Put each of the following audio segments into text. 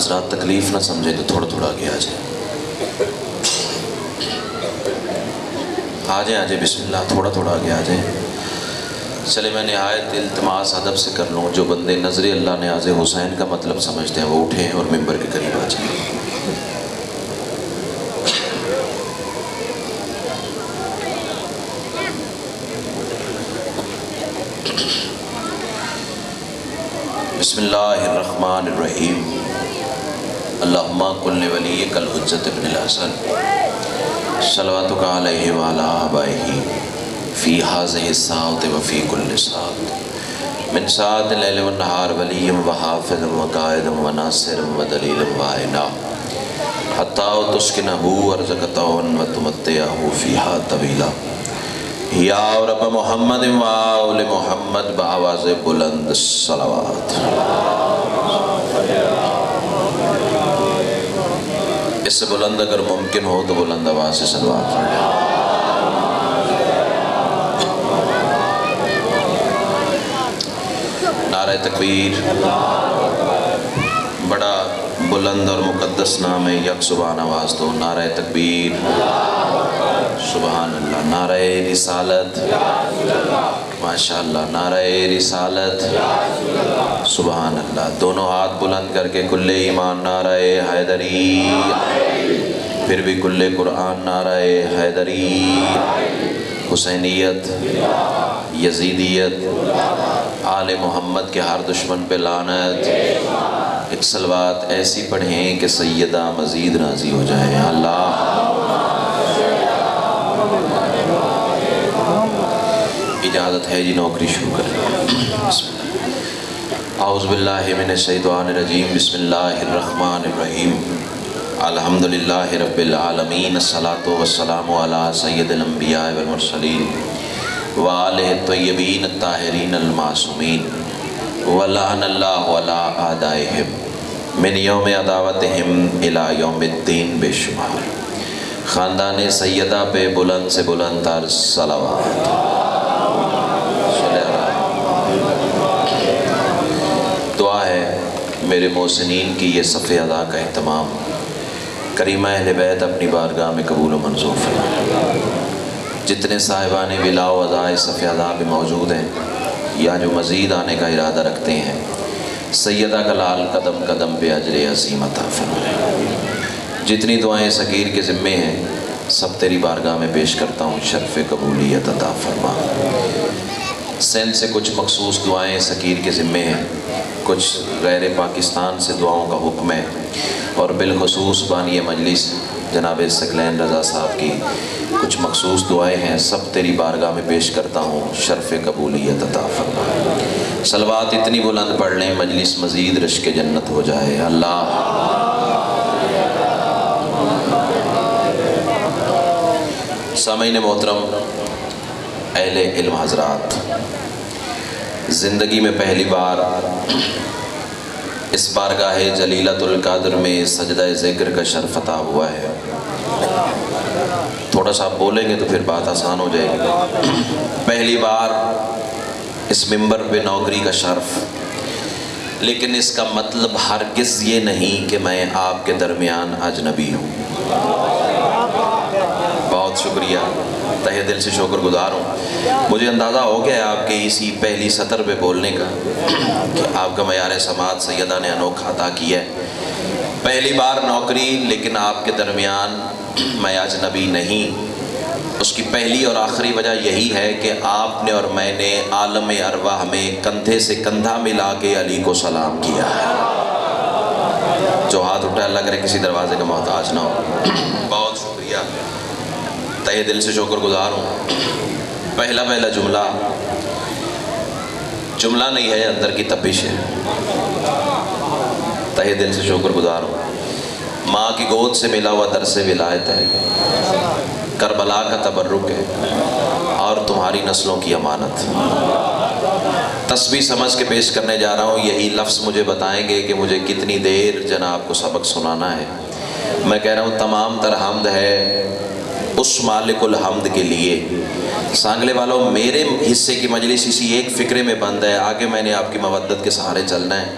حضرات تکلیف نہ سمجھیں تو تھوڑا تھوڑا آگے آ جائیں، آ جائیں بسم اللہ، تھوڑا تھوڑا آگے آ جائیں۔ چلے میں نہایت التماس ادب سے کر لوں، جو بندے نظر اللہ نیاز حسین کا مطلب سمجھتے ہیں وہ اٹھیں اور ممبر کے قریب آ جائیں۔ بسم اللہ الرحمن الرحیم۔ اللہم کل ولیک الحجت ابن الحسن صلواتک علیہ وعلی آبائہ فی ھذہ الساعۃ وفی کل ساعۃ من ساعۃ اللیل والنہار ولی وحافظ وقائد وناصر ودلیل وعینا حتی تسکنہ ارضک وتمتعہ فیہا طویلا۔ یا رب محمد و آل محمد بآواز بلند صلوات۔ اس سے بلند اگر ممکن ہو تو بلند آواز سے صلوات پڑھیں۔ نعرہ تکبیر۔ بڑا بلند اور مقدس نام ہے، یک سبحان آواز دو، نعرہ تکبیر، سبحان اللہ، نعرہ رسالت، ماشاءاللہ، نعرہ رسالت، سبحان اللہ۔ دونوں ہاتھ بلند کر کے کل ایمان نعرہ حیدری، پھر بھی کل قرآن نعرہ حیدری، حسینیت، یزیدیت، آل محمد کے ہر دشمن پہ لعنت۔ ایک صلوات ایسی پڑھیں کہ سیدہ مزید راضی ہو جائے۔ اللہ اجازت ہے جی، نوکری شروع کریں۔ بسم اللہ۔ اعوذ باللہ من الشیطان الرجیم، بسم اللہ الرحمن الرحیم۔ الحمدللہ رب العالمین، الصلاۃ والسلام علی سید الانبیاء والمرسلین وآلہ الطیبین الطاہرین المعصومین، ولعن اللہ علی اعدائہم من یوم عداوتہم الی یوم الدین بے شمار۔ خاندان سیدہ پہ بلند سے بلند تر صلوات۔ دعا ہے میرے محسنین کی یہ صف ادا کا اہتمام کریمہ اہل بیت اپنی بارگاہ میں قبول و منظور فرمائے۔ جتنے صاحبان ولا و اداء صف ادا بھی موجود ہیں یا جو مزید آنے کا ارادہ رکھتے ہیں، سیدہ کا لال قدم قدم پہ اجر عظیم عطا فرمائے۔ جتنی دعائیں سکیر کے ذمے ہیں سب تیری بارگاہ میں پیش کرتا ہوں، شرف قبولیت عطا فرما۔ سندھ سے کچھ مخصوص دعائیں سکیر کے ذمے ہیں، کچھ غیر پاکستان سے دعاؤں کا حکم ہے، اور بالخصوص بانی مجلس جناب ثقلین رضا صاحب کی کچھ مخصوص دعائیں ہیں، سب تیری بارگاہ میں پیش کرتا ہوں، شرف قبولیت عطا فرما۔ صلوات اتنی بلند پڑھ لیں مجلس مزید رشک جنت ہو جائے۔ اللہ سامعین محترم، اہل علم حضرات، زندگی میں پہلی بار اس بارگاہ جلیلۃ القدر میں سجدہ ذکر کا شرف عطا ہوا ہے۔ تھوڑا سا آپ بولیں گے تو پھر بات آسان ہو جائے گی۔ پہلی بار اس ممبر پہ نوکری کا شرف، لیکن اس کا مطلب ہرگز یہ نہیں کہ میں آپ کے درمیان اجنبی ہوں۔ بہت شکریہ، تہہ دل سے شکر گزار ہوں۔ مجھے اندازہ ہو گیا آپ کے اسی پہلی سطر پہ بولنے کا کہ آپ کا معیار سماعت سیدہ نے انوکھا عطا کیا ہے۔ پہلی بار نوکری، لیکن آپ کے درمیان میں اجنبی نہیں۔ اس کی پہلی اور آخری وجہ یہی ہے کہ آپ نے اور میں نے عالم ارواح میں کندھے سے کندھا ملا کے علی کو سلام کیا ہے۔ جو ہاتھ اٹھا اللہ کرے کسی دروازے کا محتاج نہ ہو۔ بہت شکریہ، تہہ دل سے شکر گزار ہوں۔ پہلا جملہ نہیں ہے، اندر کی تپش ہے۔ تہہ دل سے شکر گزار ہوں۔ ماں کی گود سے ملا ہوا درس ولایت ہے، کربلا کا تبرک ہے، اور تمہاری نسلوں کی امانت۔ تسبیح سمجھ کے پیش کرنے جا رہا ہوں، یہی لفظ مجھے بتائیں گے کہ مجھے کتنی دیر جناب کو سبق سنانا ہے۔ میں کہہ رہا ہوں تمام تر حمد ہے اس مالک الحمد کے لیے۔ سانگلے والوں، میرے حصے کی مجلس اسی ایک فکرے میں بند ہے، آگے میں نے آپ کی مودت کے سہارے چلنا ہے۔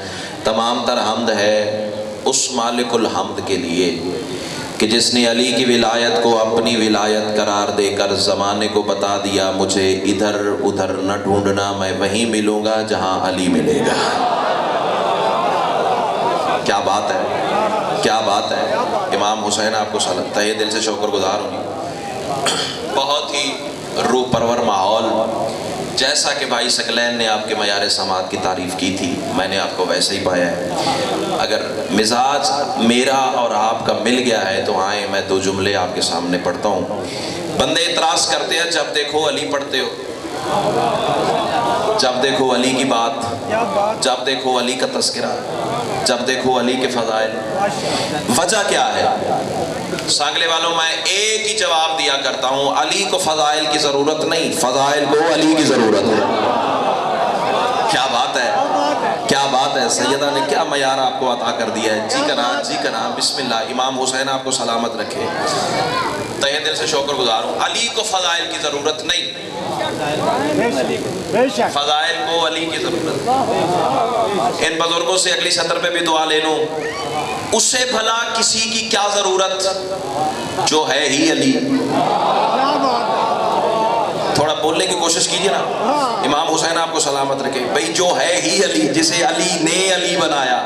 تمام تر حمد ہے اس مالک الحمد کے لیے کہ جس نے علی کی ولایت کو اپنی ولایت قرار دے کر زمانے کو بتا دیا مجھے ادھر ادھر نہ ڈھونڈنا، میں وہیں ملوں گا جہاں علی ملے گا۔ کیا بات ہے، کیا بات ہے۔ امام حسین آپ کو تہہ دل سے شکر گزار ہوں۔ بہت ہی روح پرور ماحول، جیسا کہ بھائی ثقلین نے آپ کے معیار سماعت کی تعریف کی تھی میں نے آپ کو ویسے ہی پایا ہے۔ اگر مزاج میرا اور آپ کا مل گیا ہے تو آئیں میں دو جملے آپ کے سامنے پڑھتا ہوں۔ بندے اعتراض کرتے ہیں جب دیکھو علی پڑھتے ہو، جب دیکھو علی کی بات، جب دیکھو علی کا تذکرہ، جب دیکھو علی کے فضائل، وجہ کیا ہے؟ سانگلے والوں میں ایک ہی جواب دیا کرتا ہوں، علی کو فضائل کی ضرورت نہیں، فضائل کو علی کی ضرورت ہے۔ کیا بات ہے، کیا بات ہے۔ سیدہ نے کیا معیار آپ کو عطا کر دیا ہے۔ جی کنا، جی کنا، بسم اللہ۔ امام حسین آپ کو سلامت رکھے، تہہ دل سے شکر گزار ہوں۔ علی کو فضائل کی ضرورت نہیں، فضائل کو علی کی ضرورت۔ ان بزرگوں سے اگلی سطر پہ بھی دعا لے لوں، اسے بھلا کسی کی کیا ضرورت جو ہے ہی علی۔ تھوڑا بولنے کی کوشش کیجئے نا۔ امام حسین آپ کو سلامت رکھے، بھئی جو ہے ہی علی، جسے علی نے علی بنایا،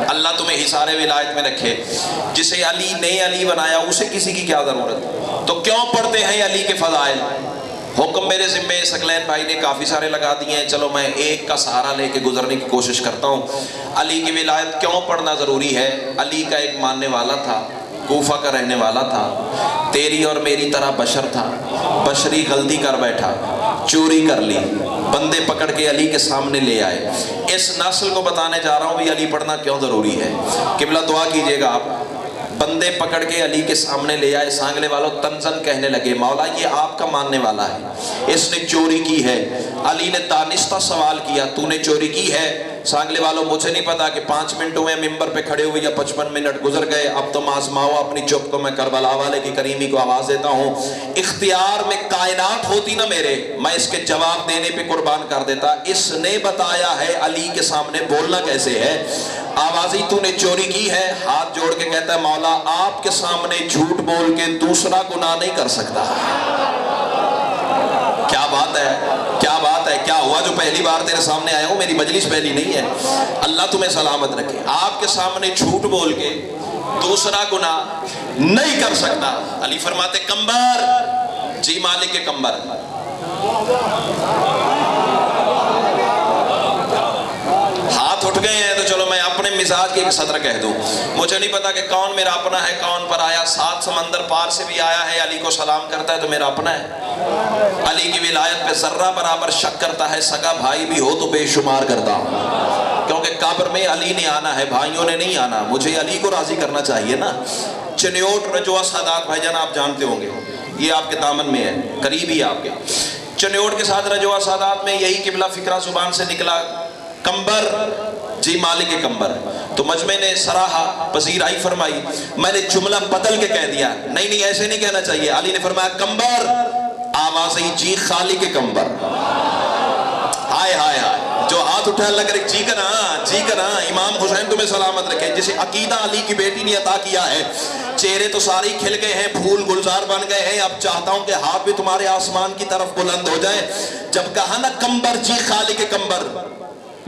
اللہ تمہیں حصار ولایت میں رکھے، جسے علی نے علی بنایا اسے کسی کی کیا ضرورت؟ تو کیوں پڑھتے ہیں علی کے فضائل؟ حکم میرے ذمے ثقلین بھائی نے کافی سارے لگا دیے ہیں، چلو میں ایک کا سہارا لے کے گزرنے کی کوشش کرتا ہوں۔ علی کی ولایت کیوں پڑھنا ضروری ہے؟ علی کا ایک ماننے والا تھا، کوفہ کا رہنے والا تھا، تیری اور میری طرح بشر تھا، بشری غلطی کر بیٹھا، چوری کر لی، بندے پکڑ کے علی کے سامنے لے آئے۔ اس نسل کو بتانے جا رہا ہوں بھی علی پڑھنا کیوں ضروری ہے۔ قبلہ دعا کیجئے گا آپ، بندے پکڑ کے علی کے سامنے لے آئے، سانگلے والوں تنزن کہنے لگے مولا یہ آپ کا ماننے والا ہے، اس نے چوری کی ہے۔ علی نے دانستہ سوال کیا تو نے چوری کی ہے؟ سانگلے والوں مجھے نہیں پتا کہ 5 منٹ ہوئے ممبر پہ کھڑے ہوئے یا 55 منٹ گزر گئے، اب تو آزماؤ اپنی چپ کو۔ میں کربلا والے کی کریمی کو آواز دیتا ہوں، اختیار میں کائنات ہوتی نا میرے، میں اس کے جواب دینے پہ قربان کر دیتا۔ اس نے بتایا ہے علی کے سامنے بولنا کیسے ہے۔ آوازی تو نے چوری کی ہے، ہاتھ جوڑ کے کہتا ہے مولا آپ کے سامنے جھوٹ بول کے دوسرا گناہ نہیں کر سکتا۔ کیا بات ہے، کیا بات ہے۔ کیا ہوا جو پہلی بار تیرے سامنے آیا ہوں؟ میری مجلس پہلی نہیں ہے، اللہ تمہیں سلامت رکھے۔ آپ کے سامنے جھوٹ بول کے دوسرا گناہ نہیں کر سکتا۔ علی فرماتے کمبر، جی مالک کے کمبر، ہاتھ اٹھ گئے ہیں تو چلو میں اپنے مزاج کی ایک سطر کہہ دوں۔ مجھے نہیں پتا کہ کون میرا اپنا ہے، کون پر آیا، 7 سمندر پار سے بھی آیا ہے، علی کو سلام کرتا ہے تو میرا اپنا ہے۔ علی کی ولایت پہ ذرہ برابر شک کرتا ہے، سگا بھائی بھی ہو تو بے شمار کرتا ہوں، کیونکہ قبر میں علی نے آنا ہے، بھائیوں نے نہیں آنا، مجھے علی کو راضی کرنا چاہیے نا۔ چنیوٹ رجوع سادات بھائی جان آپ جانتے ہوں گے، یہ آپ کے دامن میں ہے، قریب ہی آپ کے۔ چنیوٹ کے ساتھ رجوع سادات میں یہی قبلہ فکرہ زبان سے نکلا، کمبر، جی مالک کے کمبر۔ تو مجمع نے سراہا، پذیرائی فرمائی، میں نے جملہ بدل کے کہہ دیا، نہیں نہیں ایسے نہیں کہنا چاہیے۔ علی نے فرمایا کمبر، آوازیں جی خالی کے کمبر۔ ہائے ہائے ہائے، جو ہاتھ اٹھا اللہ کرے جی کنا، جی کنا۔ امام حسین تمہیں سلامت رکھے، جسے عقیدہ علی کی بیٹی نے عطا کیا ہے۔ چہرے تو سارے کھل گئے ہیں، پھول گلزار بن گئے ہیں، اب چاہتا ہوں کہ ہاتھ بھی تمہارے آسمان کی طرف بلند ہو جائے۔ جب کہا نا کمبر، جی خالی کے کمبر،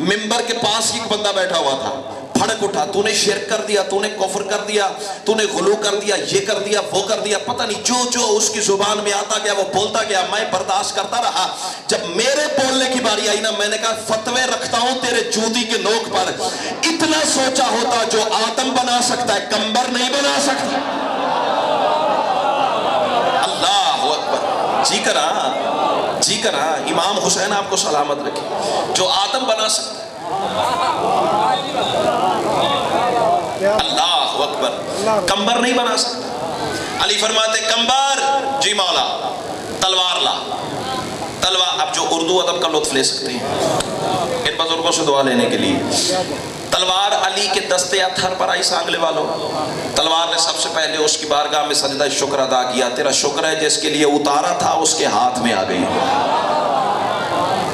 ممبر کے پاس ایک بندہ بیٹھا ہوا تھا، پھڑک اٹھا، تو نے شرک کر دیا، تو نے کفر کر دیا، تو نے غلو کر دیا، یہ کر دیا، وہ کر دیا، پتہ نہیں جو جو اس کی زبان میں آتا گیا وہ بولتا گیا، میں برداشت کرتا رہا۔ جب میرے بولنے کی باری آئی نا، میں نے کہا فتوے رکھتا ہوں تیرے جوتی کے نوک پر، اتنا سوچا ہوتا جو آدم بنا سکتا ہے کمبر نہیں بنا سکتا۔ اللہ اکبر، جی کرا، جی کرا۔ امام حسین آپ کو سلامت رکھے، جو آدم بنا سکتا ہے، اللہ اکبر، کمبر نہیں بنا سکتا۔ علی فرماتے کمبر، جی مولا تلوار لا، تلوار۔ اب جو اردو ادب کا لطف لے سکتے ہیں ان بزرگوں سے دعا لینے کے لیے، تلوار علی کے دستے اتھر پر آئی سانگلے والوں۔ تلوار نے سب سے پہلے اس کی بارگاہ میں سجدہ شکر ادا کیا، تیرا شکر ہے جس کے لیے اتارا تھا اس کے ہاتھ میں آ گئی۔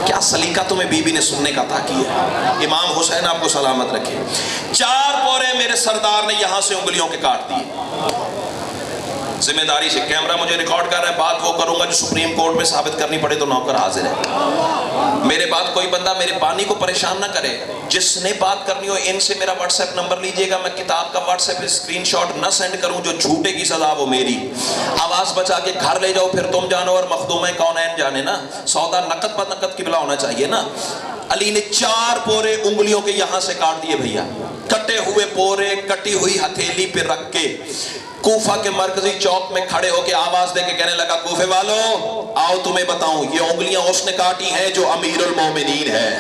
کیا سلیقہ تمہیں بیوی نے سننے کا عطا کیا. امام حسین آپ کو سلامت رکھے. 4 پورے میرے سردار نے یہاں سے انگلیوں کے کاٹ دیے. ذمہ داری سے کیمرہ مجھے ریکارڈ کر رہا ہے, بات وہ کروں گا جو سپریم کورٹ میں ثابت کرنی پڑے تو نوکر حاضر ہے. میرے بات کوئی بندہ میرے بانی کو پریشان نہ کرے. جس نے بات کرنی ہو ان سے میرا واٹس ایپ نمبر لیجئے گا, میں کتاب کا واٹس ایپ اسکرین شاٹ نہ سینڈ کروں, جو جھوٹے کی سزا وہ میری. آواز بچا کے گھر لے جاؤ پھر تم جانو اور مخدوم کونین جانے نا. سودا نقد پر نقد قبلہ ہونا چاہیے نا. علی نے 4 پورے انگلیوں کے یہاں سے کاٹ دیے بھیا. کٹے ہوئے پورے کٹی ہوئی ہتھیلی پہ رکھ کے کوفہ کے مرکزی چوک میں کھڑے ہو کے آواز دے کے کہنے لگا, کوفے والو آؤ تمہیں بتاؤں یہ انگلیاں اس نے کاٹی ہیں جو امیر المومنین ہے.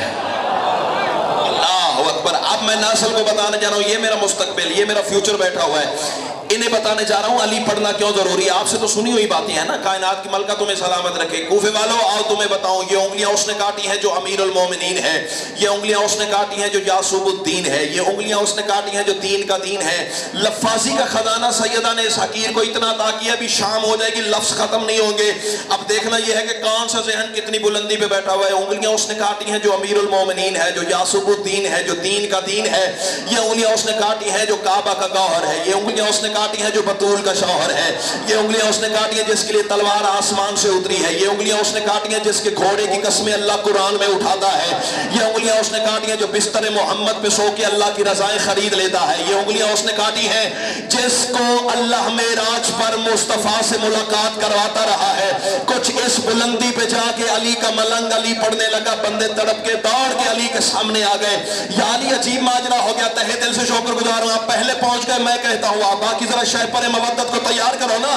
اللہ اکبر. اب میں نسل کو بتانے جا رہا ہوں, یہ میرا مستقبل, یہ میرا فیوچر بیٹھا ہوا ہے, انہیں بتانے جا رہا ہوں علی پڑھنا کیوں ضروری ہے. آپ سے تو سنی ہوئی باتیں ہیں نا, کائنات کی ملکہ تمہیں سلامت رکھے. کوفے والو آؤ تمہیں بتاؤں یہ انگلیاں اس نے کاٹی ہیں جو امیر المومنین ہے, یہ انگلیاں اس نے کاٹی ہیں جو یعصوب الدین ہے, یہ انگلیاں اس نے کاٹی ہیں جو دین کا دین ہے. لفاظی کا خزانہ سیدہ نے اس حقیر کو اتنا عطا کیا, ابھی شام ہو جائے گی لفظ ختم نہیں ہوں گے. اب دیکھنا یہ ہے کہ کون سا ذہن کتنی بلندی پہ بیٹھا ہوا ہے. انگلیاں اس نے کاٹی ہیں جو امیر المومنین ہے, جو یعصوب الدین ہے, جو دین کا دین ہے. یہ انگلیاں اس نے کاٹی ہیں جو کعبہ کا گوہر ہے. یہ انگلیاں اس نے کاٹی ہیں جو بطول کا شوہر ہے. یہ انگلیاں اس نے کاٹی ہیں جس کے لیے تلوار آسمان سے اتری ہے. یہ انگلیاں اس نے کاٹی ہیں جس کے گھوڑے کی قسمیں اللہ قرآن میں اٹھاتا ہے. یہ انگلیاں اس نے کاٹی ہیں جو بستر محمد پہ سو کے اللہ کی رضائیں خرید لیتا ہے. یہ انگلیاں اس نے کاٹی ہیں جس کو اللہ معراج پر مصطفیٰ سے ملاقات کرواتا رہا ہے. کچھ اس بلندی پہ جا کے علی کا ملنگ علی پڑھنے لگا, بندے تڑپ کے دوڑ کے علی کے سامنے آ گئے. یا علی عجیب ماجرا ہو گیا, تہہ دل سے شکر گزار ہوں, آپ پہلے پہنچ گئے. میں کہتا ہوں آپ باقی ذرا شہپر مودت کو تیار کرو نا.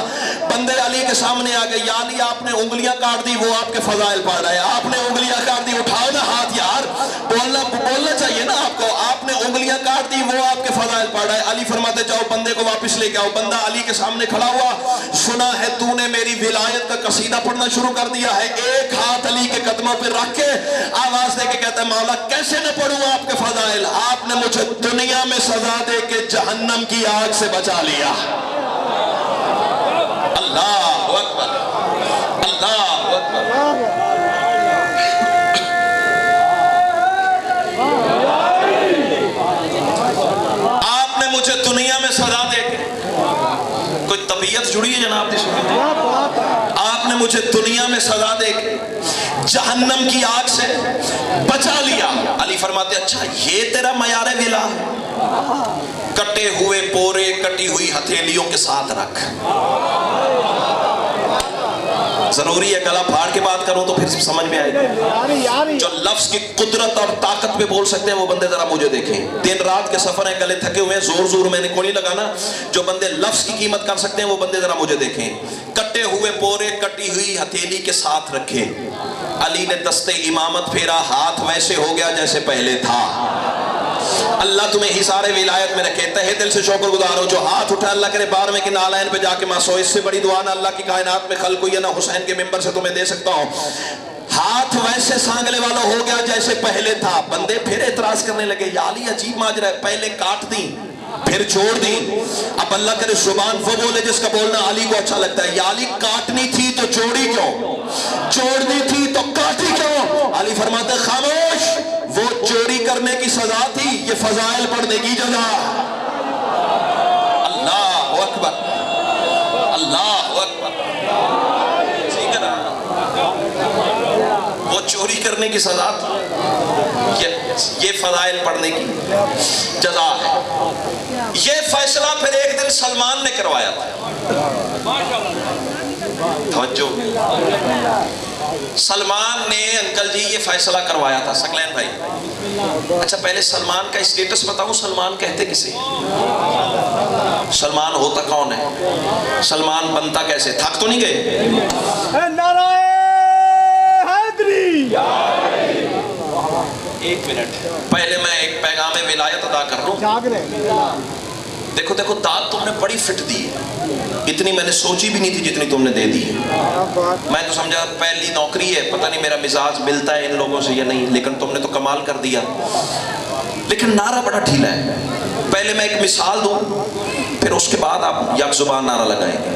بندے علی کے سامنے آ گئے. یا علی آپ نے انگلیاں کاٹ دی, وہ آپ کے فضائل پڑھ رہا ہے. آپ نے انگلیاں کاٹ دی, اٹھاؤ نا ہاتھ یار, بولنا چاہیے نا آپ کو. آپ نے انگلیاں کاٹ دی, وہ آپ کے فضائل پڑھ رہا ہے. علی فرماتے جاؤ بندے کو واپس لے کے آؤ. بندہ علی کے سامنے کھڑا ہوا, سنا ہے تو نے میری ولایت کا قصیدہ پڑھنا شروع کر دیا ہے. ایک ہاتھ علی کے قدموں پہ رکھ کے آواز دے کے کہتا ہے, مولا کیسے نہ پڑھوں آپ کے فضائل, آپ نے مجھے دنیا میں سزا دے کے جہنم کی آگ سے بچا لیا. اللہ اکبر, اللہ اکبر. آپ نے مجھے دنیا میں سزا دے کے, کوئی طبیعت جڑی ہے جناب دی سنی, آپ نے مجھے دنیا میں سزا دے کے جہنم کی آگ سے بچا لیا. علی فرماتے اچھا یہ تیرا معیار ولا ہے, کٹے ہوئے پورے کٹی ہوئی ہتھیلیوں کے ساتھ رکھ. ضروری ہے گلا پھاڑ کے بات کروں تو پھر سمجھ میں آئے گا. جو لفظ کی قدرت اور طاقت پہ بول سکتے ہیں وہ بندے ذرا مجھے دیکھیں. دن رات کے سفر ہیں, گلے تھکے ہوئے ہیں, زور میں نے کوئی نہیں لگانا. جو بندے لفظ کی قیمت کر سکتے ہیں وہ بندے ذرا مجھے دیکھیں. کٹے ہوئے پورے کٹی ہوئی ہتھیلی کے ساتھ رکھے. علی نے دستے امامت پھیرا, ہاتھ ویسے ہو گیا جیسے پہلے تھا. اللہ تمہیں حصار ولایت میں رکھے. تہہ دل سے شکر گزار ہو. جو ہاتھ اٹھا اللہ کرے 12ویں کے نالائن پہ جا کے ماسو. اس سے بڑی دعا نہ اللہ کی کائنات میں خلق ہوئی ہے, نہ حسین کے ممبر سے تمہیں دے سکتا ہوں. ہاتھ ویسے سانگلے والا ہو گیا جیسے پہلے تھا. بندے پھر اعتراض کرنے لگے, یا علی عجیب ماجرا ہے, پہلے کاٹ دی پھر چھوڑ دی. اب اللہ کرے زبان وہ بولے جس کا بولنا علی کو اچھا لگتا ہے. یا علی کاٹنی تھی تو چھوڑی کیوں, چھوڑنی تھی تو کاٹی کیوں؟ علی فرماتے خاموش, وہ چوری کرنے کی سزا تھی, یہ فضائل پڑھنے کی جزا. اللہ اکبر, اللہ اکبر. ٹھیک ہے نا, وہ چوری کرنے کی سزا تھی, یہ فضائل پڑھنے کی جزا ہے. یہ فیصلہ پھر ایک دن سلمان نے کروایا تھا. توجہ, سلمان نے انکل جی یہ فیصلہ کروایا تھا. سکلین بھائی اچھا پہلے سلمان کا اسٹیٹس بتاؤں, سلمان کہتے کسے, سلمان ہوتا کون ہے, سلمان بنتا کیسے, تھک تو نہیں گئے؟ نعرہ حیدری. ایک منٹ پہلے میں ایک پیغام ولایت ادا کر لوں. دیکھو داد تم نے بڑی فٹ دی ہے, اتنی میں نے سوچی بھی نہیں تھی جتنی تم نے دے دی ہے. میں تو سمجھا پہلی نوکری ہے, پتہ نہیں میرا مزاج ملتا ہے ان لوگوں سے یا نہیں, لیکن تم نے تو کمال کر دیا. لیکن نعرہ بڑا ڈھیلا ہے. پہلے میں ایک مثال دوں, پھر اس کے بعد آپ یک زبان نعرہ لگائیں گے.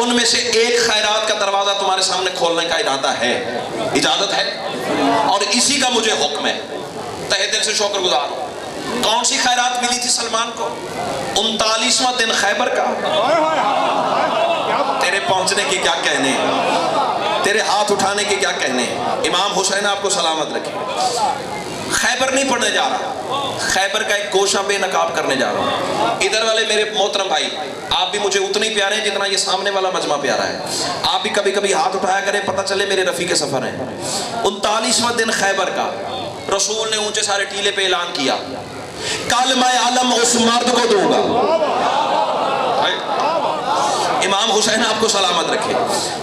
ان میں سے ایک خیرات کا دروازہ تمہارے سامنے کھولنے کا ارادہ ہے، اجازت ہے، اور اسی کا مجھے حکم ہے، تہہ دل سے شکر گزار ہوں۔ کون سی خیرات ملی تھی سلمان کو؟ 39واں دن خیبر کا۔ تیرے پہنچنے کے کیا کہنے ہیں، تیرے ہاتھ اٹھانے کے کیا کہنے ہیں۔ امام حسین آپ کو سلامت رکھے۔ خیبر نہیں پڑھنے جا رہا، خیبر کا ایک گوشہ بے نقاب کرنے جا رہا ہوں۔ ادھر والے میرے محترم بھائی، آپ بھی مجھے اتنے پیارے ہیں جتنا یہ سامنے والا مجمع پیارا ہے۔ آپ بھی کبھی کبھی ہاتھ اٹھایا کریں، پتہ چلے میرے رفیق سفر ہیں۔ 39واں دن خیبر کا، رسول نے اونچے سارے ٹیلے پہ اعلان کیا، کل میں علم اس مرد کو دوں گا۔ امام حسین آپ کو سلامت رکھے۔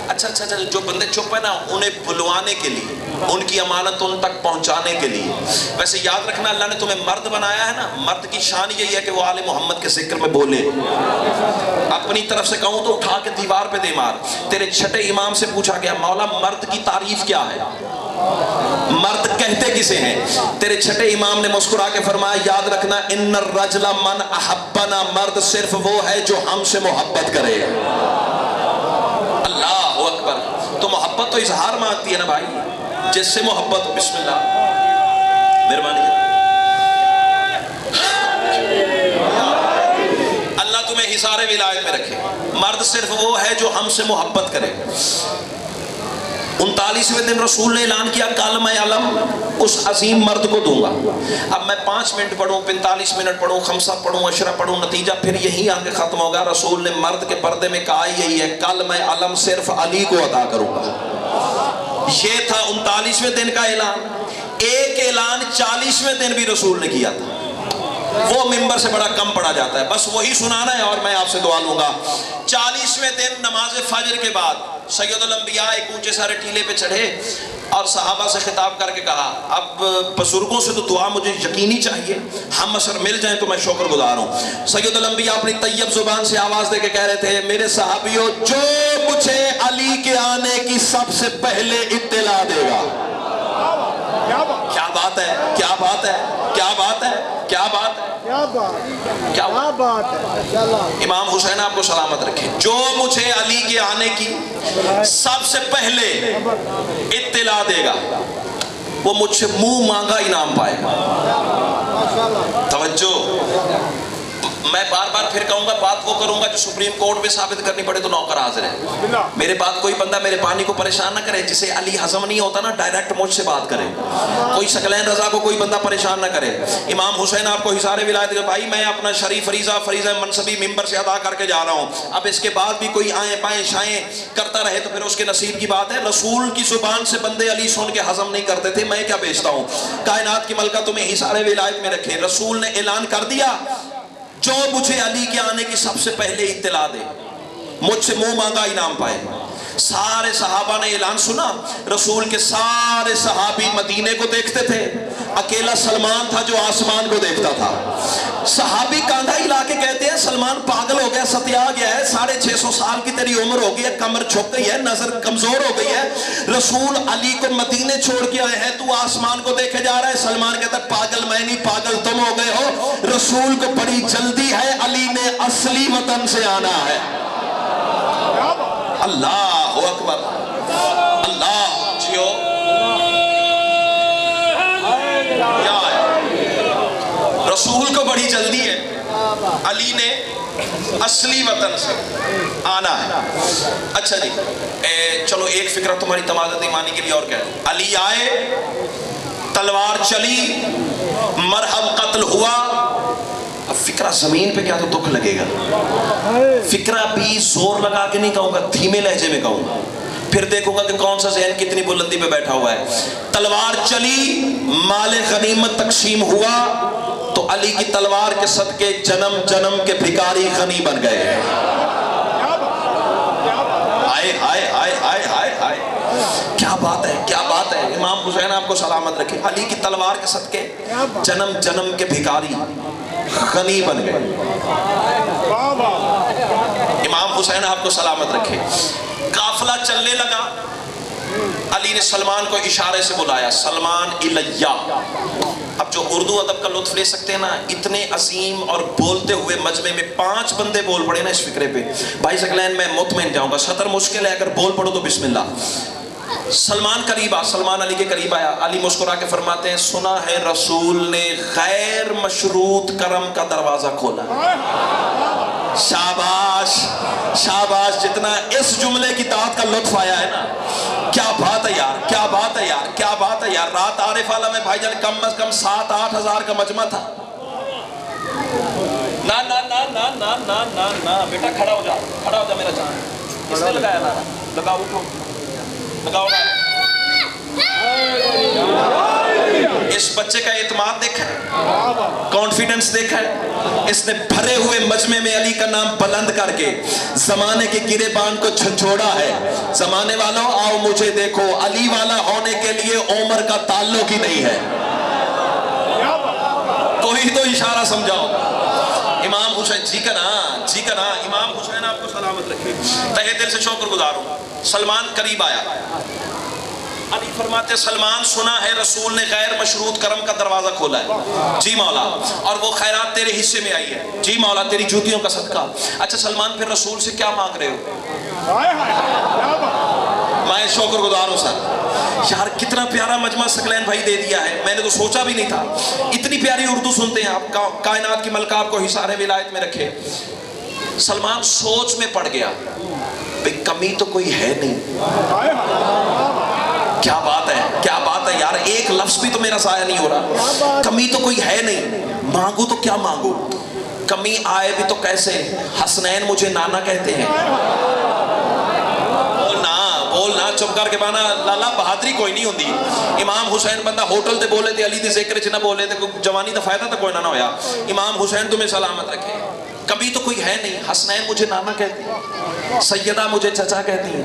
اچھا جو بندے چپ ہیں نا، انہیں بلوانے کے لیے، ان کی امانت ان تک پہنچانے کے لیے، ویسے یاد رکھنا اللہ نے تمہیں مرد بنایا ہے نا، مرد کی شان یہی ہے کہ وہ آل محمد کے ذکر میں بولے۔ اپنی طرف سے کہوں تو اٹھا کے دیوار پہ دے مار۔ تیرے چھٹے امام سے پوچھا گیا، مولا مرد کی تعریف کیا ہے، مرد کہتے کسے ہیں؟ تیرے چھٹے امام نے مسکرا کے فرمایا، یاد رکھنا ان الرجل من احبنا، مرد صرف وہ ہے جو ہم سے محبت کرے۔ اللہ اکبر۔ تو محبت تو اظہار مانگتی ہے نا بھائی، جس سے محبت ہو۔ بسم اللہ، مہربانی۔ اللہ تمہیں حصار ولایت میں رکھے۔ مرد صرف وہ ہے جو ہم سے محبت کرے۔ 39ویں دن رسول نے اعلان کیا، کل میں علم اس عظیم مرد کو دوں گا۔ اب میں 5 منٹ پڑھوں، 45 منٹ پڑھوں، 5 پڑھوں، 10 پڑھوں، نتیجہ پھر یہی آگے ختم ہوگا۔ رسول نے مرد کے پردے میں کہا یہی ہے، کل میں علم صرف علی کو عطا کروں گا۔ یہ تھا 39ویں دن کا اعلان۔ ایک اعلان 40ویں دن بھی رسول نے کیا تھا، وہ ممبر سے بڑا کم پڑا جاتا ہے، بس وہی سنانا ہے اور میں آپ سے دعا لوں گا۔ 40ویں دن نماز فجر کے بعد سید الانبیاء ایک اونچے سارے ٹیلے پہ چڑھے اور صحابہ سے خطاب کر کے کہا، اب بزرگوں سے تو دعا مجھے یقینی چاہیے، ہم اثر مل جائیں تو میں شکر گزار ہوں۔ سید الانبیاء اپنی طیب زبان سے آواز دے کے کہہ رہے تھے، میرے صحابیوں، جو مجھے علی کے آنے کی سب سے پہلے اطلاع دے گا۔ کیا بات ہے، کیا بات ہے، کیا بات ہے، کیا بات ہے، کیا بات ہے۔ امام حسین آپ کو سلامت رکھے۔ جو مجھے علی کے آنے کی سب سے پہلے اطلاع دے گا، وہ مجھ سے منہ مانگا انعام پائے گا۔ توجہ، میں بار بار پھر کہوں گا، بات وہ کروں گا جو سپریم کورٹ میں ثابت کرنی پڑے تو نوکر حاضر ہے۔ میرے بات کوئی بندہ میرے پانی کو پریشان نہ کرے، جسے علی ہضم نہیں ہوتا نا، ڈائریکٹ مجھ سے بات کرے۔ کوئی ثقلین رضا کو کوئی بندہ پریشان نہ کرے۔ امام حسین آپ کو حصار ولایت کے بھائی، میں اپنا شریف فریضہ منصبی ممبر سے ادا کر کے جا رہا ہوں۔ اب اس کے بعد بھی کوئی آئیں بائیں شائیں کرتا رہے تو پھر اس کے نصیب کی بات ہے۔ رسول کی زبان سے بندے علی سن کے ہضم نہیں کرتے تھے، میں کیا بیچتا ہوں۔ کائنات کی ملکہ تمہیں حصار ولایت میں رکھے۔ رسول نے اعلان کر دیا، جو مجھے علی کے آنے کی سب سے پہلے اطلاع دے، مجھ سے منہ مانگا انعام پائے۔ سارے صحابہ نے اعلان سنا۔ رسول کے سارے صحابی مدینے کو دیکھتے تھے، اکیلا سلمان تھا جو آسمان کو دیکھتا تھا۔ صحابی کاندھا ہلا کے کہتے ہیں، سلمان پاگل ہو گیا، ستیا گیا ہے، 650 سال کی تیری عمر ہو گئی ہے، کمر جھک گئی ہے، نظر کمزور ہو گئی ہے، رسول علی کو مدینے چھوڑ کے آئے ہیں، تو آسمان کو دیکھے جا رہا ہے۔ سلمان کہتا ہے، پاگل میں نہیں، پاگل تم ہو گئے ہو، رسول کو بڑی جلدی ہے، علی نے اصلی وطن سے آنا ہے۔ اللہ اکبر، اللہ جیو، کیا ہے، رسول کو بڑی جلدی ہے، علی نے اصلی وطن سے آنا ہے۔ اچھا جی، چلو ایک فکرہ تمہاری تمازت ایمانی کے لیے اور کہہ دوں۔ علی آئے، تلوار چلی، مرحب قتل ہوا۔ اب فکرہ زمین پہ کیا تو دکھ لگے گا، فکرہ بھی زور لگا کے نہیں کہوں گا، دھیمے لہجے میں کہوں گا، پھر دیکھوں گا کہ کون سا ذہن کتنی بلندی پہ بیٹھا ہوا ہے۔ تلوار چلی، مال غنیمت تقسیم ہوا، تو علی کی تلوار کے صدقے جنم جنم کے بھکاری غنی بن گئے۔ ہائے ہائے ہائے ہائے ہائے ہائے، کیا بات ہے، کیا بات ہے۔ امام حسین آپ کو سلامت رکھے، علی کی تلوار کے صدقے جنم جنم کے بھکاری غنی بن گئے۔ امام حسین آپ کو سلامت رکھے۔ قافلہ چلنے لگا، علی نے سلمان کو اشارے سے بلایا، سلمان الیہ۔ اب جو اردو ادب کا لطف لے سکتے ہیں نا، اتنے عظیم اور بولتے ہوئے مجمع میں 5 بندے بول پڑے نا اس فکرے پہ، بھائی ثقلین میں مطمئن جاؤں گا، سطر مشکل ہے، اگر بول پڑو تو بسم اللہ۔ سلمان قریب آ، سلمان علی کے قریب آیا، علی مسکرا کے فرماتے ہیں سنا ہے رسول نے غیر مشروط کرم کا دروازہ کھولا۔ شاباش شاباش، جتنا اس جملے کی داد کا لطف آیا ہے نا، کیا بات ہے یار، کیا بات ہے یار، کیا بات ہے یار۔ رات عارف والا میں بھائی جان کم از کم 7-8 ہزار کا مجمع تھا۔ نا نا نا نا نا نا نا نا بیٹا کھڑا ہو جا، کھڑا ہو جا میرا جان، اس نے لگایا نا، لگاؤ اٹھو، لگاؤ نا۔ اس بچے کا اعتماد دیکھا ہے، کانفیڈنس دیکھا ہے، اس نے بھرے ہوئے مجمع میں علی کا نام بلند کر کے زمانے کے گریبان کو جھنجھوڑا ہے۔ زمانے والوں آؤ مجھے دیکھو، علی والا ہونے کے لیے عمر کا تعلق ہی نہیں ہے۔ کوئی تو اشارہ سمجھاؤ۔ امام حسین، جی کا نا، جی کا نا، امام حسین آپ کو سلامت رکھے، تہہ دل سے شکر گزار ہوں۔ سلمان قریب آیا، علی فرماتے سلمان سنا ہے رسول نے غیر مشروط کرم کا دروازہ کھولا ہے۔ جی مولا، اور وہ خیرات تیرے حصے میں آئی ہے۔ جی مولا، تیری جوتیوں کا صدقہ۔ اچھا سلمان، پھر رسول سے کیا مانگ رہے ہو؟ میں شکر گزار ہوں سر۔ یار کتنا پیارا مجمع ثقلین بھائی دے دیا ہے، میں نے تو سوچا بھی نہیں تھا۔ اتنی پیاری اردو سنتے ہیں آپ، کائنات کی ملکہ آپ کو حصار ولایت میں رکھے۔ سلمان سوچ میں پڑ گیا، بھئی کمی تو کوئی ہے نہیں۔ کیا بات ہے، کیا بات ہے یار، ایک لفظ بھی تو میرا ضائع نہیں ہو رہا۔ کمی تو کوئی ہے نہیں، مانگو تو کیا مانگو؟ کمی آئے بھی تو کیسے؟ حسنین مجھے نانا کہتے ہیں۔ بولنا چپ کر کے بانا، لالا بہادری کوئی نہیں ہوندی۔ امام حسین بندہ ہوٹل تے بولے تے، علی دے ذکر چ نہ بولے تے، جوانی دا فائدہ تو کوئی نہ ہویا۔ امام حسین تمہیں سلامت رکھے۔ کبھی تو کوئی ہے نہیں، حسنین مجھے نانا کہتے ہیں، سیدہ مجھے چچا کہتی ہیں،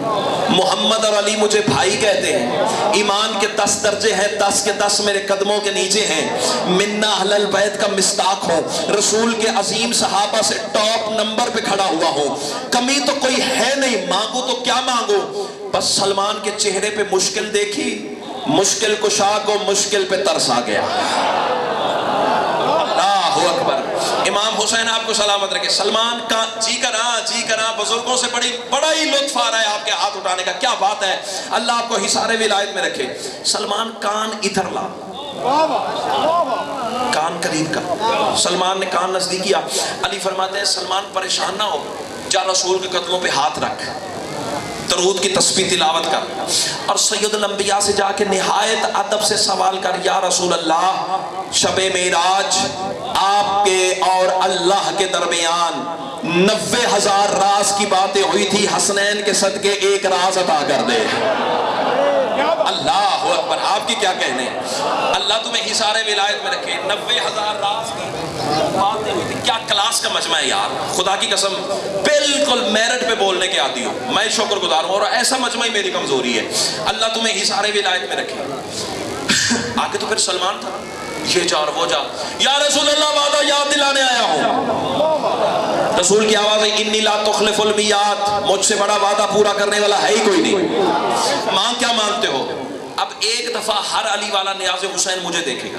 محمد اور علی مجھے بھائی کہتے ہیں۔ ایمان کے 10 درجے ہیں، 10 کے 10 میرے قدموں کے نیچے ہیں۔ منا اہل البیت کا مصداق ہوں، رسول کے عظیم صحابہ سے ٹاپ نمبر پہ کھڑا ہوا ہوں۔ کمی تو کوئی ہے نہیں، مانگو تو کیا مانگو؟ بس سلمان کے چہرے پہ مشکل دیکھی، مشکل کشا کو مشکل پہ ترس آ گیا۔ اللہ اکبر۔ امام حسین آپ کو سلامت رکھے۔ سلمان کا جی کرا بزرگوں سے بڑا ہی لطف آ رہا ہے آپ کے ہاتھ اٹھانے کا، کیا بات ہے، اللہ آپ کو حصار ولایت میں رکھے۔ سلمان کان ادھر لا، کان قریب کا۔ سلمان نے کان نزدیک کیا۔ علی فرماتے ہیں سلمان پریشان نہ ہو، جا رسول کے قدموں پہ ہاتھ رکھ، درود کی تسبیح تلاوت کر، اور سید الانبیاء سے جا کے نہایت ادب سے سوال کر، یا رسول اللہ شب معراج آپ کے اور اللہ کے درمیان 90,000 راز کی باتیں ہوئی تھی، حسنین کے صدقے ایک راز عطا کر دے۔ اللہ اکبر، آپ کی کیا کہنے، اللہ تمہیں حصار ولایت میں رکھے۔ 90,000 راز کی باتیں ہوئی تھی، کیا کلاس کا مجمع ہے یار، خدا کی قسم بالکل میرٹ پہ بولنے کے عادی ہو، میں شکر گزار ہوں، اور ایسا مجمع ہی میری کمزوری ہے۔ اللہ تمہیں حصار ولایت میں رکھے۔ آگے تو پھر سلمان تھا، یہ جا اور وہ جا، یا رسول اللہ وعدہ یاد دلانے آیا ہوں۔ رسول کی آواز ہے انی لا تخلف المیعاد، مجھ سے بڑا وعدہ پورا کرنے والا ہے ہی کوئی نہیں، مانگ کیا مانگتے ہو؟ اب ایک دفعہ ہر علی والا نیاز حسین مجھے دیکھے گا،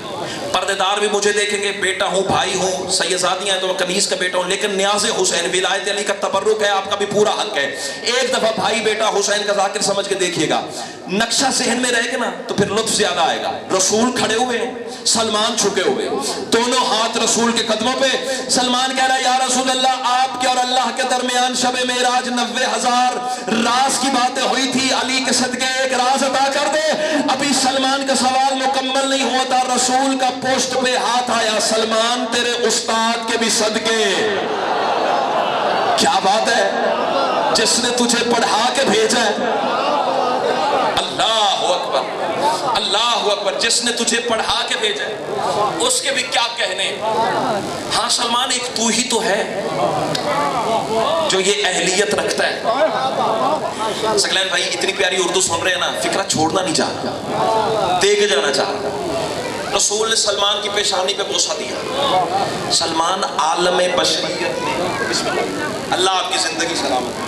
پردے دار بھی مجھے دیکھیں گے، بیٹا ہوں، بھائی ہوں، سیدزادیاں ہیں تو میں کنیز کا بیٹا ہوں، لیکن نیاز حسین ولایت علی کا تبرک ہے، آپ کا بھی پورا حق ہے۔ ایک دفعہ بھائی بیٹا حسین کا ذاکر سمجھ کے دیکھیے گا، نقشہ ذہن میں رہے گا نا تو پھر لطف زیادہ آئے گا۔ رسول کھڑے ہوئے ہیں، سلمان چھکے ہوئے، دونوں ہاتھ رسول کے قدموں پہ۔ سلمان کہہ رہا ہے یا رسول اللہ آپ کے اور اللہ کے درمیان شب معراج 90,000 راز کی باتیں ہوئی تھی، علی کے صدقے ایک راز عطا کر دے۔ ابھی سلمان کا سوال مکمل نہیں ہوا تھا، رسول کا پوسٹ پہ ہاتھ آیا، سلمان تیرے استاد کے بھی صدقے۔ کیا بات ہے، جس نے تجھے پڑھا کے بھیجا ہے، اللہ اکبر، اللہ اکبر، جس نے تجھے پڑھا کے بھیجا ہے اس کے بھی کیا کہنے۔ ہاں سلمان ایک تو ہی تو ہے جو یہ اہلیت رکھتا ہے۔ ثقلین بھائی اتنی پیاری اردو سن رہے ہیں نا، فکرہ چھوڑنا نہیں چاہ رہا، دے کے جانا چاہ رہا۔ رسول نے سلمان کی پیشانی پہ بوسہ دیا۔ سلمان عالم بشریت میں، بسم اللہ، اللہ آپ کی زندگی سلامت۔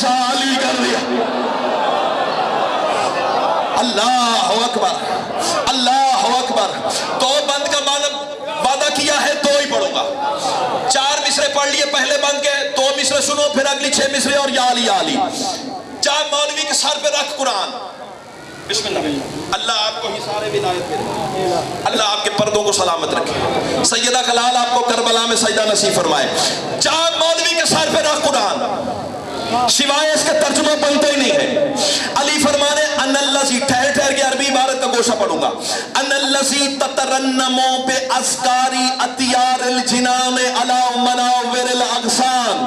شاہ علی کر دیا. اللہ اکبر اللہ اکبر. تو بند کا وعدہ کیا ہے دو ہی پڑھوں گا. 4 مصرے پڑھ لیے پہلے بند کے, 2 مصرے سنو, پھر اگلی 6 مصرے اور یا علی یا علی. جا مولوی کے سر پہ رکھ قرآن. بسم اللہ. اللہ آپ کو حصار ولایت دے, اللہ آپ کے پردوں کو سلامت رکھے. سیدہ کلال آپ کو کربلا میں سجدہ نصیب فرمائے. جا مولوی کے سر پہ رکھ قرآن, سوائے اس کے ترجمہ بنتے ہی نہیں ہے. علی فرمانے ان الذی, ٹھہر ٹھہر کے عربی عبارت کا گوشہ پڑھوں گا. ان الذی تترنمو بے اذکاری اطیار الجنان علی مناور الاغصان.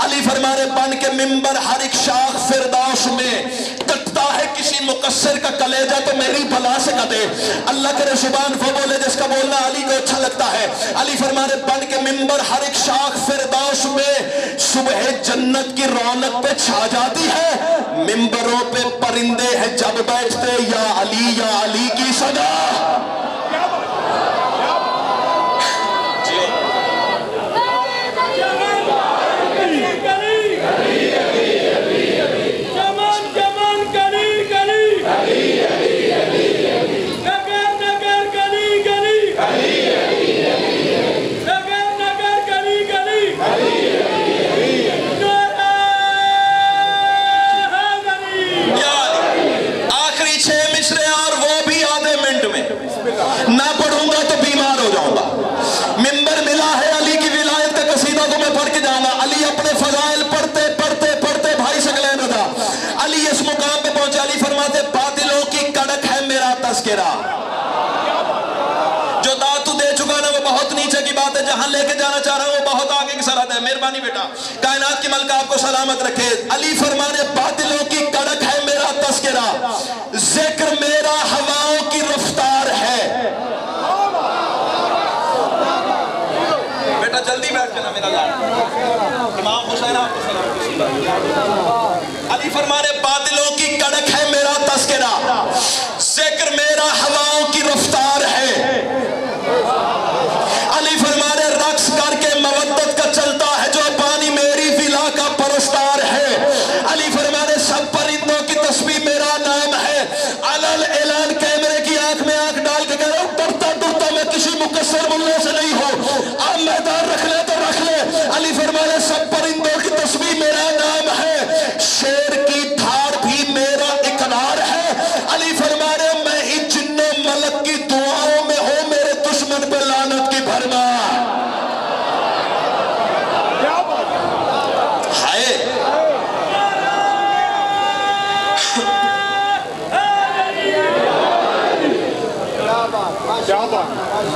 علی فرمانے بن کے ممبر ہر ایک شاخ فردوس میں کٹتا ہے کسی مقصر کا کلیجہ تو میری بلا سے کٹے. اللہ کرے زبان وہ بولے جس کا بولنا علی کو اچھا لگتا ہے. علی فرمانے بن کے ممبر ہر ایک شاخ فردوس میں صبح جنت کی رونق پہ چھا جاتی ہے. ممبروں پہ پرندے ہیں جب بیٹھتے یا علی کی صدا. جو دعوت تو دے چکا نا وہ بہت نیچے کی بات ہے, جہاں لے کے جانا چاہ رہا ہوں وہ بہت آگے کی سرحد ہے. مہربانی بیٹا, کائنات کی ملکہ آپ کو سلامت رکھے. علی فرمانے باطلوں کی کڑک ہے میرا تذکرہ, ذکر میرا ہواؤں کی رفتار ہے. بیٹا جلدی بیٹھ جانا میرا لال. امام حسین آپ کو سلام. علی فرمانے باطلوں کی کڑک ہے میرا تذکرہ, ذکر میرا ہواؤں کی رفتار ہے. علی فرمانے رقص کر کے مودت کا چلتا ہے جو پانی میری ولا کا پرستار ہے. علی فرمانے سب پرندوں کی تسبیح میرا نام ہے. علل اعلان کیمرے کی آنکھ میں آنکھ ڈال کے کہہ رہا ہوں ڈرتا ڈرتا میں کسی مقصر ملنے سے نہیں ہوں, اب میدان رکھ لے تو رکھ لے. علی فرمانے سب پرندوں کی تسبیح میرا نام ہے, شیر کی دھاڑ بھی میرا اقرار ہے. علی فرمانے میں ہی جن و ملک کی دعاؤں میں ہوں, میرے دشمن پہ لعنت کی بھرنا.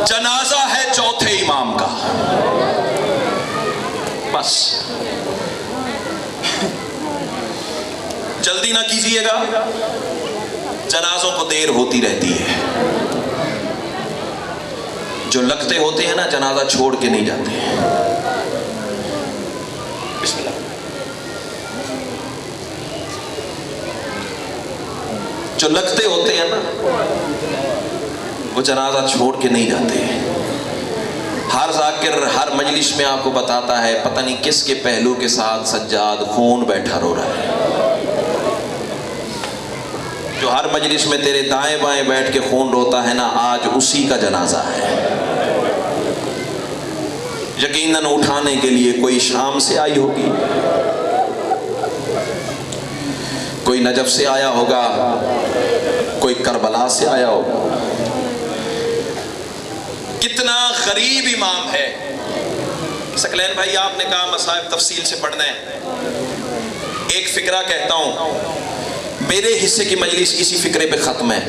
جنازہ ہے چوتھے امام کا. بس جلدی نہ کیجئے گا, جنازوں کو دیر ہوتی رہتی ہے. جو لگتے ہوتے ہیں نا جنازہ چھوڑ کے نہیں جاتے. بسم اللہ. جو لگتے ہوتے ہیں نا وہ جنازہ چھوڑ کے نہیں جاتے. ہر ذاکر ہر مجلس میں آپ کو بتاتا ہے پتہ نہیں کس کے پہلو کے ساتھ سجاد خون بیٹھا رو رہا ہے. جو ہر مجلس میں تیرے دائیں بائیں بیٹھ کے خون روتا ہے نا, آج اسی کا جنازہ ہے. یقیناً اٹھانے کے لیے کوئی شام سے آئی ہوگی, کوئی نجف سے آیا ہوگا, کوئی کربلا سے آیا ہوگا. کتنا غریب امام ہے. سکلین بھائی آپ نے کہا مصائب تفصیل سے پڑھنا ہے. ایک فقرہ کہتا ہوں, میرے حصے کی مجلس اسی فقرے پہ ختم ہے,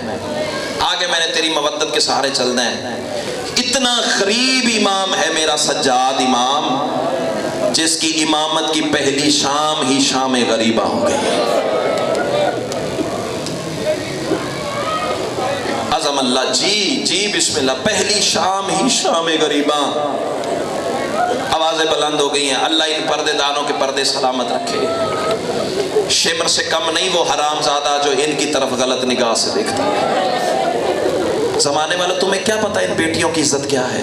آگے میں نے تیری مودت کے سہارے چلنا ہے. اتنا غریب امام ہے میرا سجاد امام, جس کی امامت کی پہلی شام ہی شام غریبہ ہو گئی. عظم اللہ. جی بسم اللہ. پہلی شام ہی شام غریبہ. آوازیں بلند ہو گئی ہیں. اللہ ان پردے داروں کے پردے سلامت رکھے. شمر سے کم نہیں وہ حرام زادہ جو ان کی طرف غلط نگاہ سے دیکھتا ہے. زمانے والا تمہیں کیا پتا ان بیٹیوں کی عزت کیا ہے.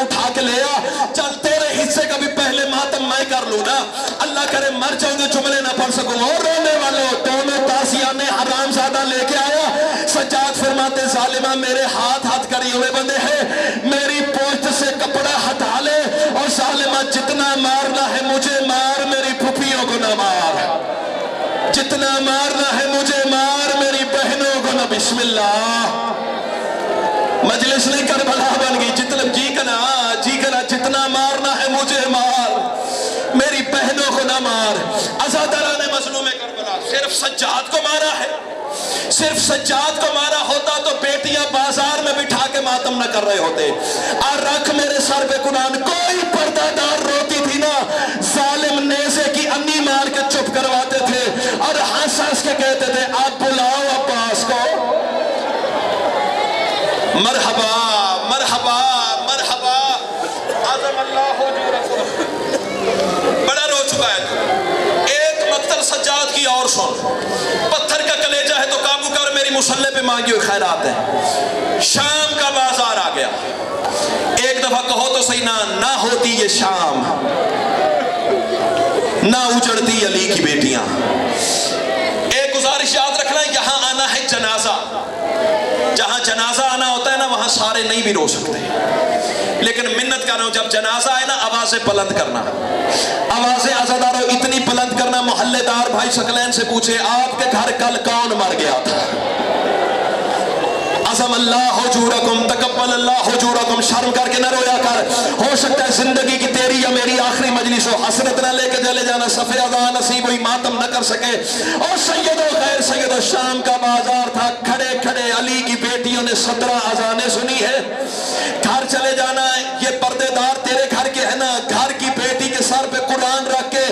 اٹھا کے لیا, چل تیرے حصے کا بھی پہلے ماتم میں کر لوں نا, اللہ کرے مر جاؤں گے جملے نہ پڑھ سکوں. اور رونے والوں دونوں تازیانے حرام زادہ لے کے آیا. سجاد فرماتے ظالمہ میرے ہاتھ کری ہوئے بندے ہیں, میری پوچھ سے کپڑا ہٹا لے, اور ظالمہ جتنا مارنا ہے مجھے مار, میری پھپھیوں کو نہ مار, جتنا مارنا ہے مجھے مار, میری بہنوں کو نہ. بسم اللہ, مجلس نہیں کربلا بن گئی, جتنا جی کنا جتنا مارنا ہے مجھے مار, میری بہنوں کو نہ مار. عزاداران مظلوم کربلا صرف سجاد کو مارا ہے, صرف سجاد کو مارا ہوتا تو بیٹیاں بازار میں بٹھا کے ماتم نہ کر رہے ہوتے. اور رکھ میرے سر پہ قرآن, کوئی پردہ دار روتی تھی نا, ظالم نیزے کی انی مار کے چپ کرواتے تھے اور ہنس ہنس کے کہتے تھے آپ بلاؤ عباس کو. مرحبا مرحبا مرحبا, عظم اللہ حضورکم. بڑا رو چکا ہے تو ایک مقتل سجاد کی اور سن, پتھر کا کلیجہ ہے تو قابو کر, میری مسلح پہ مانگی ہوئی خیرات ہے. شام کا بازار آ گیا, ایک دفعہ کہو تو صحیح نہ ہوتی یہ شام, نہ اجڑتی علی کی بیٹیاں. ایک گزارش یاد رکھنا, یہاں آنا ہے جنازہ, جہاں جنازہ آنا ہوتا ہے نا وہاں سارے نہیں بھی رو سکتے, لیکن منت کر رہا ہوں جب جنازہ آئے نا آوازیں بلند کرنا, آوازیں عزاداروں اتنی بلند کرنا محلے دار بھائی شکلین سے پوچھے آپ کے گھر کل کون مر گیا تھا. عظم اللہ حجورکم, تقبل اللہ حجورکم. شرم کر کے نہ رویا کر, ہو سکتا ہے زندگی کی تیری یا میری آخری مجلس ہو, حسرت نہ لے کے چلے جانا, صفحہ اذان نصیب ہوئی ماتم نہ کر سکے. اور سیدو خیر سیدو, شام کا بازار تھا, کھڑے کھڑے علی کی بیٹیوں نے 17 اذانیں سنی ہے. گھر چلے جانا ہے, یہ پردے دار تیرے گھر کے ہے نا, گھر کی بیٹی کے سر پہ قرآن رکھ کے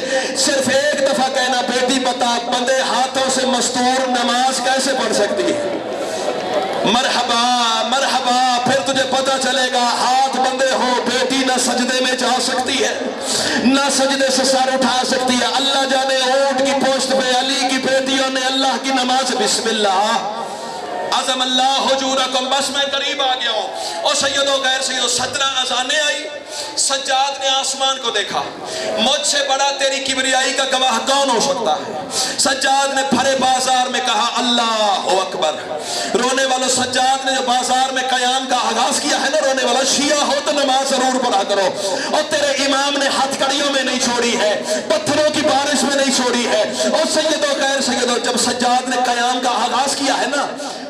صرف ایک دفعہ کہنا بیٹی بتا بندے ہاتھوں سے مستور نماز کیسے پڑھ سکتی ہے. مرحبا مرحبا, پھر تجھے پتا چلے گا ہاتھ بندے ہو, بیٹی نہ سجدے میں جا سکتی ہے نہ سجدے سے سر اٹھا سکتی ہے. اللہ جانے اونٹ کی پوشت پہ علی کی بیٹیوں نے اللہ کی نماز. بسم اللہ, عظم اللہ حجورکم. بس میں قریب آ گیا ہوں. اور سیدو غیر سیدو 17 اذانیں آئی, سجاد نے آسمان کو دیکھا, مجھ سے بڑا تیری کبریائی کا گواہ کون ہو سکتا ہے. سجاد نے بھرے بازار میں کہا اللہ اکبر. رونے والوں, سجاد نے جو بازار میں قیام کا آغاز کیا ہے نا, رونے والا شیعہ ہو تو نماز ضرور پڑھا کرو, اور تیرے امام نے ہتھ کڑیوں میں نہیں چھوڑی ہے, پتھروں کی بارش میں نہیں چھوڑی ہے. اور سیدو غیر سیدو, جب سجاد نے قیام کا آغاز کیا ہے نا,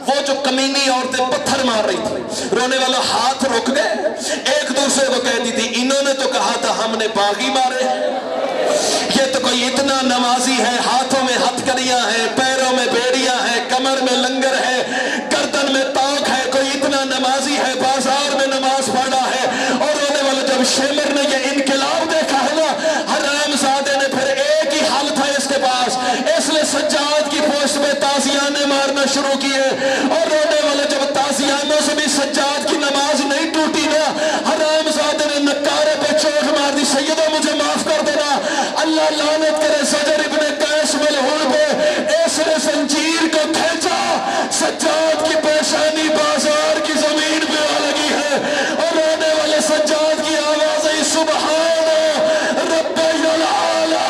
وہ جو کمینی عورتیں پتھر مار رہی تھی, رونے والوں ہاتھ رک گئے, ایک دوسرے کو کہتی تھی انہوں نے تو کہا تھا ہم نے باغی مارے, یہ تو کوئی اتنا نمازی ہے, ہاتھوں میں ہتھ کڑیاں ہیں, پیروں میں بیڑیاں ہیں, کمر میں لنگر ہے, گردن میں تاک ہے, کوئی اتنا نمازی ہے, بازار میں نماز پڑھا ہے. اور رونے والوں جب شیمر نے یہ انقلاب دیکھا ہے نا, حرام زادے نے پھر ایک ہی حل تھا اس کے پاس, اس لیے سجاد کی پوشت میں تازیانے مارنا شروع کیے. اور رونے والے جب تازیانوں سے بھی سجاد کی نماز نہیں ٹوٹی نا, حرام زادے نے نکارے پہ چوٹ مار دی, سیدہ مجھے معاف کر دینا, اللہ لعنت کرے زجر ابن قیس ملعون پہ. اس نے زنجیر کو کھینچا, سجاد کی پیشانی بازار کی زمین پہ آ لگی ہے, اور رونے والے سجاد کی آوازیں سبحان رب العالی.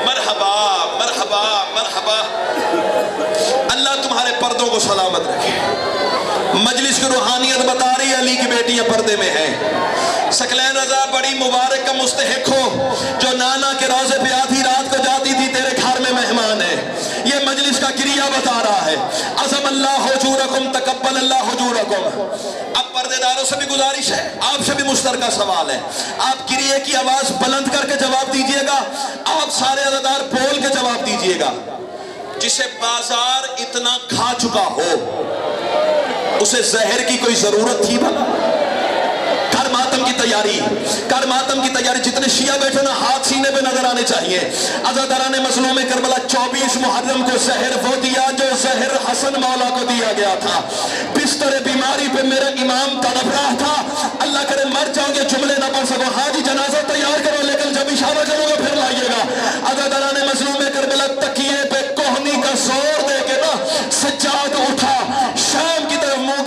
مرحبا مرحبا مرحبا, اللہ تمہارے پردوں کو سلامت رکھے. مجلس کی روحانیت بتا رہی علی کی بیٹیاں پردے میں ہیں. سکلین رضا بڑی مبارک کا مستحق ہو, جو نانا کے روزے پہ آدھی رات کو جاتی تھی, تیرے گھر میں مہمان ہے. یہ مجلس کا کریا بتا رہا ہے. عظم اللہ حجورکم, تقبل اللہ حجورکم. اب پردے داروں سے بھی گزارش ہے, آپ سے بھی مشترکہ سوال ہے, آپ کریے کی آواز بلند کر کے جواب دیجئے گا, آپ سارے عزادار بول کے جواب دیجئے گا. جسے بازار اتنا کھا چکا ہو, اسے زہر کی کوئی ضرورت تھی بھلا؟ کر ماتم کی تیاری, کر ماتم کی تیاری. جتنے شیعہ بیٹھے نا ہاتھ سینے پہ نظر آنے چاہیے. عزاداران مظلوم کربلا 24 محرم کو زہر وہ دیا جو زہر حسن مولا کو دیا گیا تھا. بستر بیماری پہ میرا امام تڑپ رہا تھا, اللہ کرے مر جاؤں گے جملے نہ پڑھ سکو. ہاں جی جنازہ تیار کرو, لیکن جب اشارہ کرو گا پھر لائیے گا. عزاداران مظلوم کربلا تکیے پہ کوہنی کا زور دے کے نا سجاد اٹھا, شام کی طرف منہ